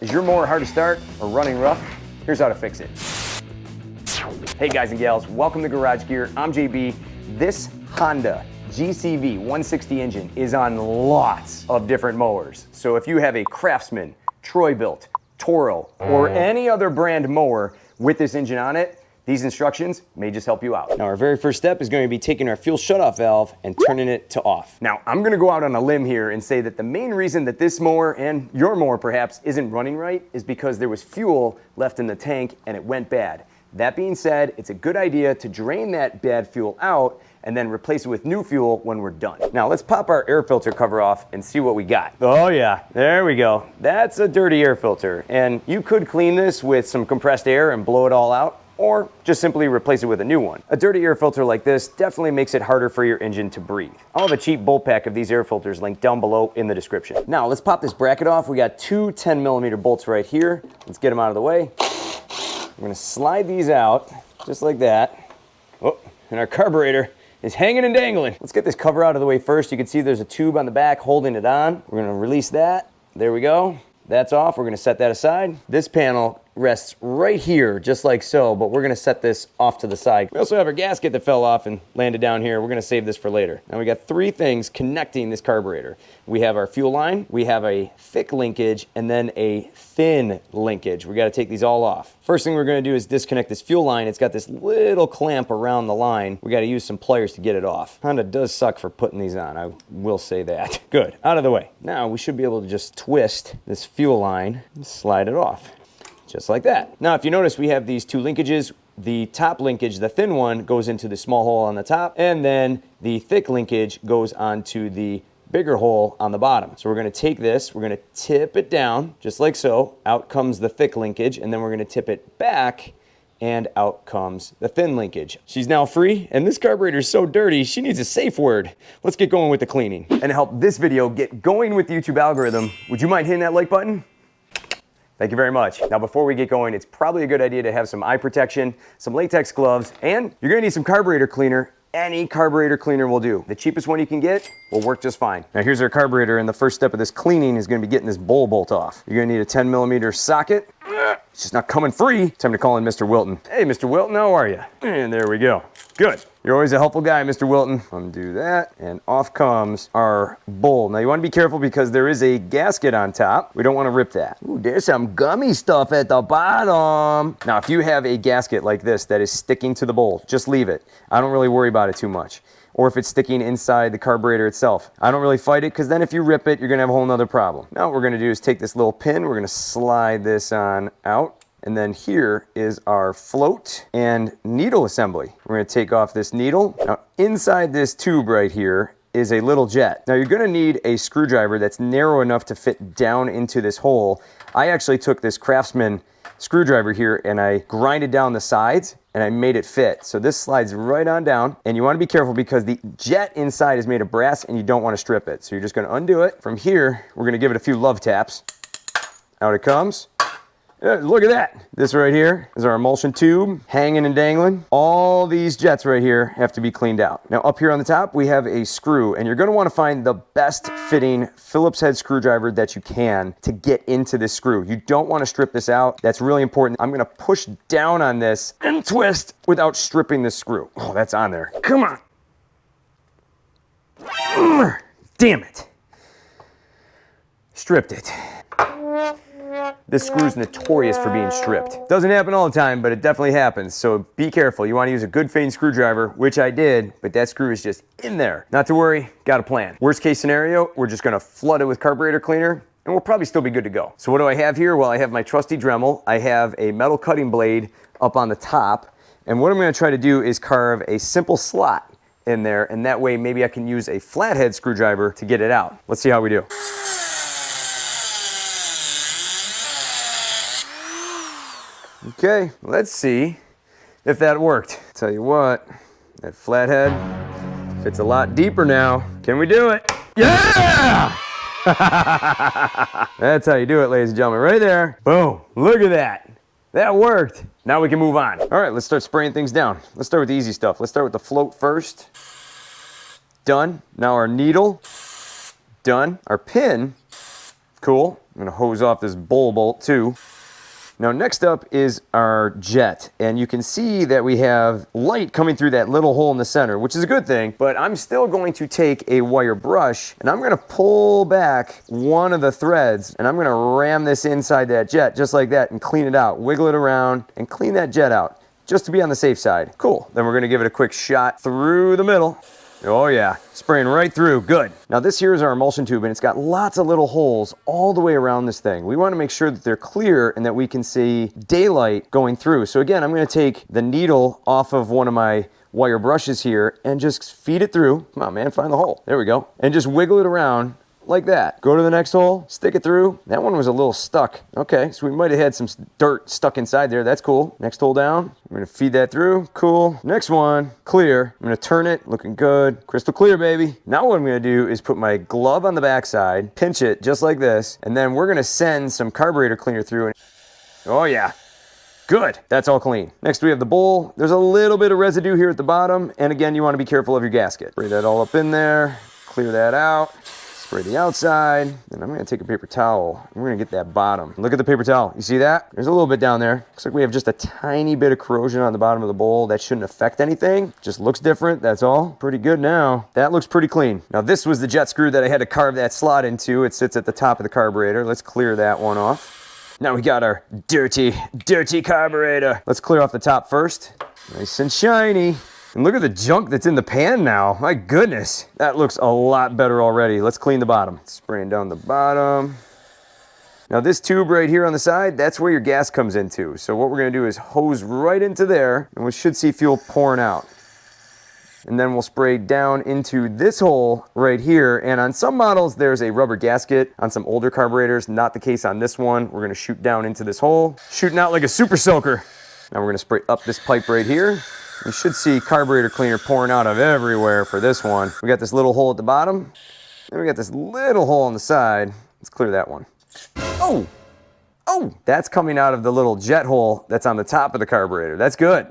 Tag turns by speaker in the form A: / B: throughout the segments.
A: Is your mower hard to start or running rough? Here's how to fix it. Hey guys and gals, welcome to Garage Gear. I'm JB. This Honda GCV160 engine is on lots of different mowers. So if you have a Craftsman, Troy-Bilt, Toro, or any other brand mower with this engine on it, these instructions may just help you out. Now our very first step is going to be taking our fuel shutoff valve and turning it to off. Now I'm going to go out on a limb here and say that the main reason that this mower and your mower perhaps isn't running right is because there was fuel left in the tank and it went bad. That being said, it's a good idea to drain that bad fuel out and then replace it with new fuel when we're done. Now let's pop our air filter cover off and see what we got. Oh yeah, there we go. That's a dirty air filter. And you could clean this with some compressed air and blow it all out, or just simply replace it with a new one. A dirty air filter like this definitely makes it harder for your engine to breathe. I'll have a cheap bolt pack of these air filters linked down below in the description. Now let's pop this bracket off. We got two 10mm bolts right here. Let's get them out of the way. We're gonna slide these out just like that. Oh, and our carburetor is hanging and dangling. Let's get this cover out of the way first. You can see there's a tube on the back holding it on. We're gonna release that. There we go. That's off. We're gonna set that aside. This panel rests right here, just like so, but we're gonna set this off to the side. We also have our gasket that fell off and landed down here. We're gonna save this for later. Now we got three things connecting this carburetor. We have our fuel line, we have a thick linkage, and then a thin linkage. We gotta take these all off. First thing we're gonna do is disconnect this fuel line. It's got this little clamp around the line. We gotta use some pliers to get it off. Honda does suck for putting these on, I will say that. Good, out of the way. Now we should be able to just twist this fuel line and slide it off. Just like that. Now, if you notice, we have these two linkages. The top linkage, the thin one, goes into the small hole on the top, and then the thick linkage goes onto the bigger hole on the bottom. So we're gonna take this, we're gonna tip it down, just like so. Out comes the thick linkage, and then we're gonna tip it back, and out comes the thin linkage. She's now free, and this carburetor is so dirty, she needs a safe word. Let's get going with the cleaning. And to help this video get going with the YouTube algorithm, would you mind hitting that like button? Thank you very much. Now before we get going, it's probably a good idea to have some eye protection, some latex gloves, and you're gonna need some carburetor cleaner. Any carburetor cleaner will do. The cheapest one you can get will work just fine. Now here's our carburetor, and the first step of this cleaning is gonna be getting this bowl bolt off. You're gonna need a 10mm socket. It's just not coming free. Time to call in Mr. Wilton. Hey, Mr. Wilton, how are you? And there we go. Good. You're always a helpful guy, Mr. Wilton. Undo that, and off comes our bowl. Now you wanna be careful because there is a gasket on top. We don't wanna rip that. Ooh, there's some gummy stuff at the bottom. Now, if you have a gasket like this that is sticking to the bowl, just leave it. I don't really worry about it too much. Or if it's sticking inside the carburetor itself. I don't really fight it, because then if you rip it, you're gonna have a whole nother problem. Now what we're gonna do is take this little pin, we're gonna slide this on out. And then here is our float and needle assembly. We're gonna take off this needle. Now inside this tube right here is a little jet. Now you're gonna need a screwdriver that's narrow enough to fit down into this hole. I actually took this Craftsman screwdriver here and I grinded down the sides and I made it fit. So this slides right on down, and you wanna be careful because the jet inside is made of brass and you don't wanna strip it. So you're just gonna undo it. From here, we're gonna give it a few love taps. Out it comes. Look at that. This right here is our emulsion tube hanging and dangling. All these jets right here have to be cleaned out. Now up here on the top, we have a screw, and you're gonna wanna find the best fitting Phillips head screwdriver that you can to get into this screw. You don't wanna strip this out. That's really important. I'm gonna push down on this and twist without stripping this screw. Oh, that's on there. Come on. Damn it. Stripped it. This screw is notorious for being stripped. Doesn't happen all the time, but it definitely happens. So be careful. You want to use a good fitting screwdriver, which I did, but that screw is just in there. Not to worry, got a plan. Worst case scenario, we're just gonna flood it with carburetor cleaner, and we'll probably still be good to go. So what do I have here? Well, I have my trusty Dremel. I have a metal cutting blade up on the top, and what I'm gonna try to do is carve a simple slot in there, and that way maybe I can use a flathead screwdriver to get it out. Let's see how we do. Okay, let's see if that worked. Tell you what, that flathead fits a lot deeper now. Can we do it? Yeah! That's how you do it, ladies and gentlemen, right there. Boom, look at that. That worked. Now we can move on. All right, let's start spraying things down. Let's start with the easy stuff. Let's start with the float first. Done. Now our needle. Done. Our pin. Cool. I'm gonna hose off this bowl bolt too. Now next up is our jet, and you can see that we have light coming through that little hole in the center, which is a good thing, but I'm still going to take a wire brush and I'm gonna pull back one of the threads and I'm gonna ram this inside that jet just like that and clean it out, wiggle it around and clean that jet out just to be on the safe side. Cool. Then we're gonna give it a quick shot through the middle. Oh yeah, spraying right through, good. Now this here is our emulsion tube and it's got lots of little holes all the way around this thing. We wanna make sure that they're clear and that we can see daylight going through. So again, I'm gonna take the needle off of one of my wire brushes here and just feed it through. Come on man, find the hole. There we go. And just wiggle it around like that. Go to the next hole, stick it through. That one was a little stuck. Okay, so we might have had some dirt stuck inside there. That's cool. Next hole down. I'm gonna feed that through. Cool. Next one, clear. I'm gonna turn it, looking good. Crystal clear, baby. Now what I'm gonna do is put my glove on the backside, pinch it just like this, and then we're gonna send some carburetor cleaner through. Oh yeah. Good, that's all clean. Next we have the bowl. There's a little bit of residue here at the bottom, and again, you wanna be careful of your gasket. Spray that all up in there, clear that out. Spray the outside, and I'm gonna take a paper towel. We're gonna get that bottom. Look at the paper towel. You see that? There's a little bit down there. Looks like we have just a tiny bit of corrosion on the bottom of the bowl. That shouldn't affect anything. Just looks different, that's all. Pretty good now. That looks pretty clean. Now this was the jet screw that I had to carve that slot into. It sits at the top of the carburetor. Let's clear that one off. Now we got our dirty carburetor. Let's clear off the top first. Nice and shiny. And look at the junk that's in the pan now. My goodness, that looks a lot better already. Let's clean the bottom. Spraying down the bottom. Now this tube right here on the side, that's where your gas comes into. So what we're gonna do is hose right into there, and we should see fuel pouring out. And then we'll spray down into this hole right here. And on some models, there's a rubber gasket. On some older carburetors, not the case on this one. We're gonna shoot down into this hole, shooting out like a super soaker. Now we're gonna spray up this pipe right here. You should see carburetor cleaner pouring out of everywhere for this one. We got this little hole at the bottom, and we got this little hole on the side. Let's clear that one. Oh, that's coming out of the little jet hole that's on the top of the carburetor. That's good.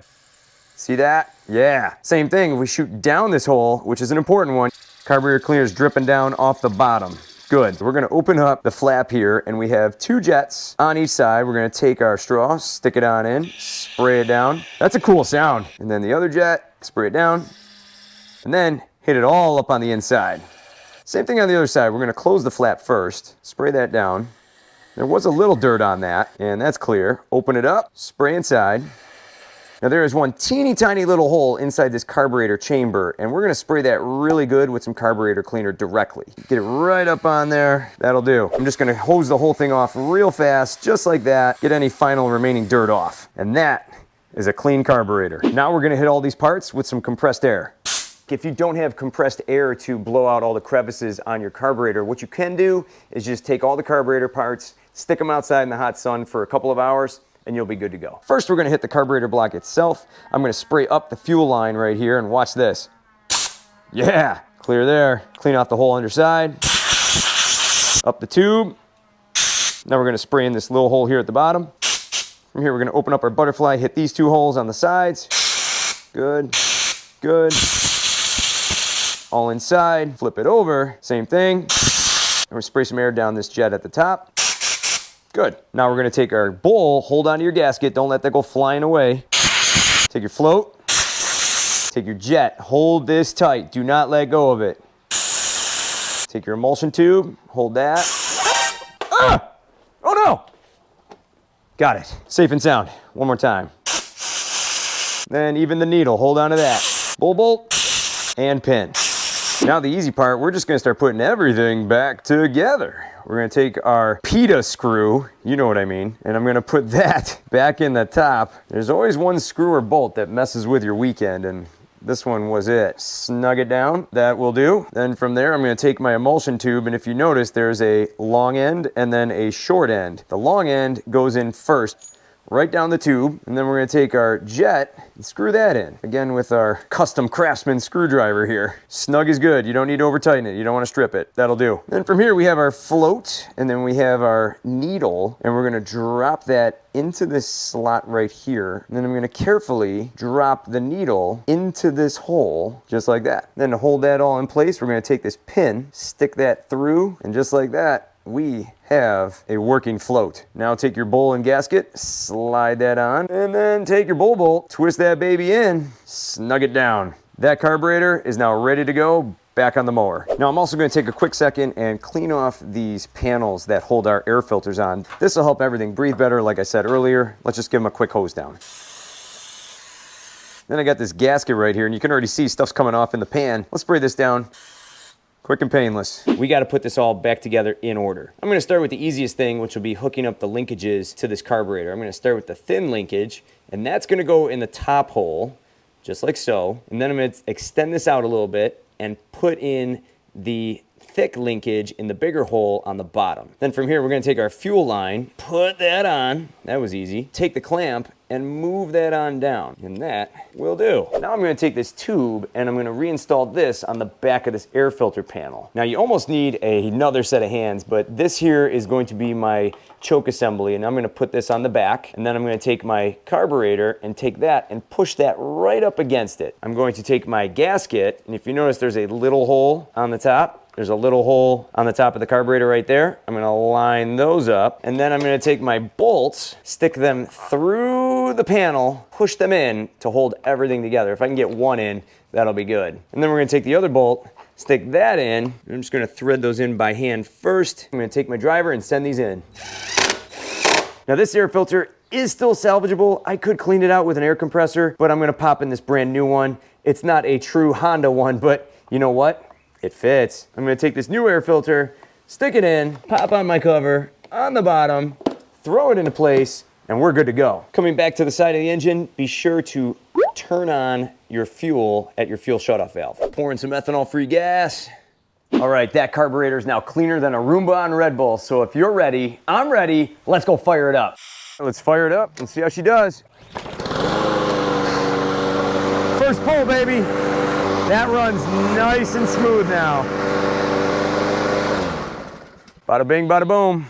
A: See that? Yeah. Same thing, if we shoot down this hole, which is an important one, carburetor cleaner is dripping down off the bottom. Good. We're gonna open up the flap here and we have two jets on each side. We're gonna take our straw, stick it on in, spray it down. That's a cool sound. And then the other jet, spray it down, and then hit it all up on the inside. Same thing on the other side. We're gonna close the flap first, spray that down. There was a little dirt on that, and that's clear. Open it up, spray inside. Now there is one teeny tiny little hole inside this carburetor chamber, and we're gonna spray that really good with some carburetor cleaner directly. Get it right up on there, that'll do. I'm just gonna hose the whole thing off real fast, just like that, get any final remaining dirt off. And that is a clean carburetor. Now we're gonna hit all these parts with some compressed air. If you don't have compressed air to blow out all the crevices on your carburetor, what you can do is just take all the carburetor parts, stick them outside in the hot sun for a couple of hours, and you'll be good to go. First, we're gonna hit the carburetor block itself. I'm gonna spray up the fuel line right here, and watch this. Yeah, clear there. Clean out the whole underside. Up the tube. Now we're gonna spray in this little hole here at the bottom. From here, we're gonna open up our butterfly, hit these two holes on the sides. Good, good. All inside, flip it over, same thing. And we'll spray some air down this jet at the top. Good. Now we're gonna take our bowl, hold onto your gasket, don't let that go flying away. Take your float, take your jet, hold this tight, do not let go of it. Take your emulsion tube, hold that. Ah! Oh no! Got it. Safe and sound. One more time. Then even the needle, hold on to that. Bowl bolt and pin. Now the easy part, we're just gonna start putting everything back together. We're gonna take our pita screw, you know what I mean, and I'm gonna put that back in the top. There's always one screw or bolt that messes with your weekend, and this one was it. Snug it down, that will do. Then from there, I'm gonna take my emulsion tube, and if you notice, there's a long end and then a short end. The long end goes in first, right down the tube, and then we're gonna take our jet and screw that in. Again, with our custom Craftsman screwdriver here. Snug is good, you don't need to over tighten it, you don't wanna strip it, that'll do. Then from here we have our float, and then we have our needle, and we're gonna drop that into this slot right here. And then I'm gonna carefully drop the needle into this hole, just like that. Then to hold that all in place, we're gonna take this pin, stick that through, and just like that, we have a working float. Now take your bowl and gasket, slide that on, and then take your bowl bolt, twist that baby in, snug it down. That carburetor is now ready to go back on the mower. Now I'm also going to take a quick second and clean off these panels that hold our air filters on. This will help everything breathe better, like I said earlier. Let's just give them a quick hose down. Then I got this gasket right here, and you can already see stuff's coming off in the pan. Let's spray this down. Quick and painless. We got to put this all back together in order. I'm going to start with the easiest thing, which will be hooking up the linkages to this carburetor. I'm going to start with the thin linkage, and that's going to go in the top hole, just like so. And then I'm going to extend this out a little bit and put in the thick linkage in the bigger hole on the bottom. Then from here, we're going to take our fuel line, put that on. That was easy. Take the clamp and move that on down, and that will do. Now I'm going to take this tube and I'm going to reinstall this on the back of this air filter panel. Now you almost need another set of hands, but this here is going to be my choke assembly, and I'm going to put this on the back, and then I'm going to take my carburetor and take that and push that right up against it. I'm going to take my gasket, and if you notice there's a little hole on the top. There's a little hole on the top of the carburetor right there. I'm gonna line those up, and then I'm gonna take my bolts, stick them through the panel, push them in to hold everything together. If I can get one in, that'll be good. And then we're gonna take the other bolt, stick that in. I'm just gonna thread those in by hand first. I'm gonna take my driver and send these in. Now this air filter is still salvageable. I could clean it out with an air compressor, but I'm gonna pop in this brand new one. It's not a true Honda one, but you know what? It fits. I'm gonna take this new air filter, stick it in, pop on my cover on the bottom, throw it into place, and we're good to go. Coming back to the side of the engine, be sure to turn on your fuel at your fuel shutoff valve. Pouring some ethanol-free gas. All right, that carburetor is now cleaner than a Roomba on Red Bull, so if you're ready, I'm ready, let's go fire it up. Let's fire it up and see how she does. First pull, baby. That runs nice and smooth now. Bada bing, bada boom.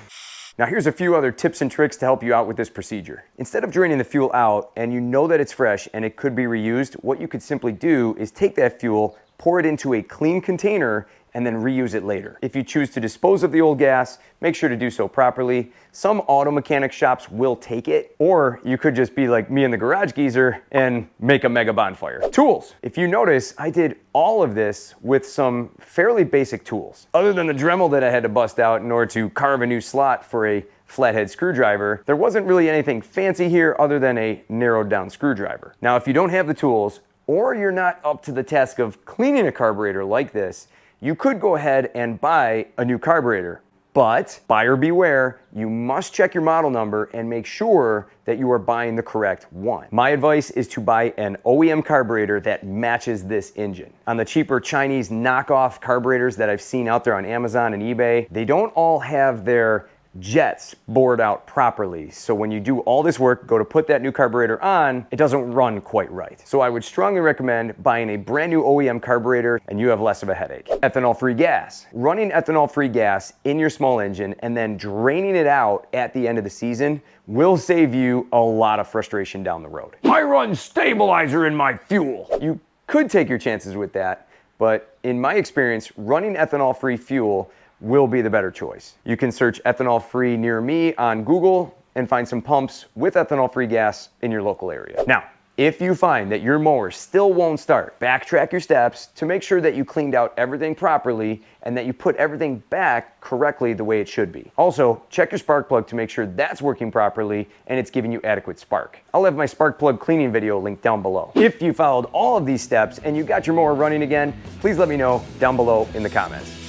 A: Now here's a few other tips and tricks to help you out with this procedure. Instead of draining the fuel out and you know that it's fresh and it could be reused, what you could simply do is take that fuel, pour it into a clean container, and then reuse it later. If you choose to dispose of the old gas, make sure to do so properly. Some auto mechanic shops will take it, or you could just be like me and the Garage Geezer and make a mega bonfire. Tools. If you notice, I did all of this with some fairly basic tools. Other than the Dremel that I had to bust out in order to carve a new slot for a flathead screwdriver, there wasn't really anything fancy here other than a narrowed down screwdriver. Now, if you don't have the tools, or you're not up to the task of cleaning a carburetor like this, you could go ahead and buy a new carburetor. But buyer beware, you must check your model number and make sure that you are buying the correct one. My advice is to buy an OEM carburetor that matches this engine. On the cheaper Chinese knockoff carburetors that I've seen out there on Amazon and eBay, they don't all have their jets bored out properly. So when you do all this work, go to put that new carburetor on, it doesn't run quite right. So I would strongly recommend buying a brand new OEM carburetor and you have less of a headache. Ethanol-free gas. Running ethanol-free gas in your small engine and then draining it out at the end of the season will save you a lot of frustration down the road. I run stabilizer in my fuel. You could take your chances with that, but in my experience, running ethanol-free fuel will be the better choice. You can search ethanol free near me on Google and find some pumps with ethanol free gas in your local area. Now, if you find that your mower still won't start, backtrack your steps to make sure that you cleaned out everything properly and that you put everything back correctly the way it should be. Also, check your spark plug to make sure that's working properly and it's giving you adequate spark. I'll have my spark plug cleaning video linked down below. If you followed all of these steps and you got your mower running again, please let me know down below in the comments.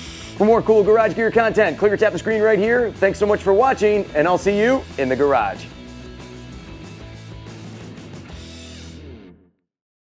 A: For more cool garage gear content, click or tap the screen right here. Thanks so much for watching, and I'll see you in the garage.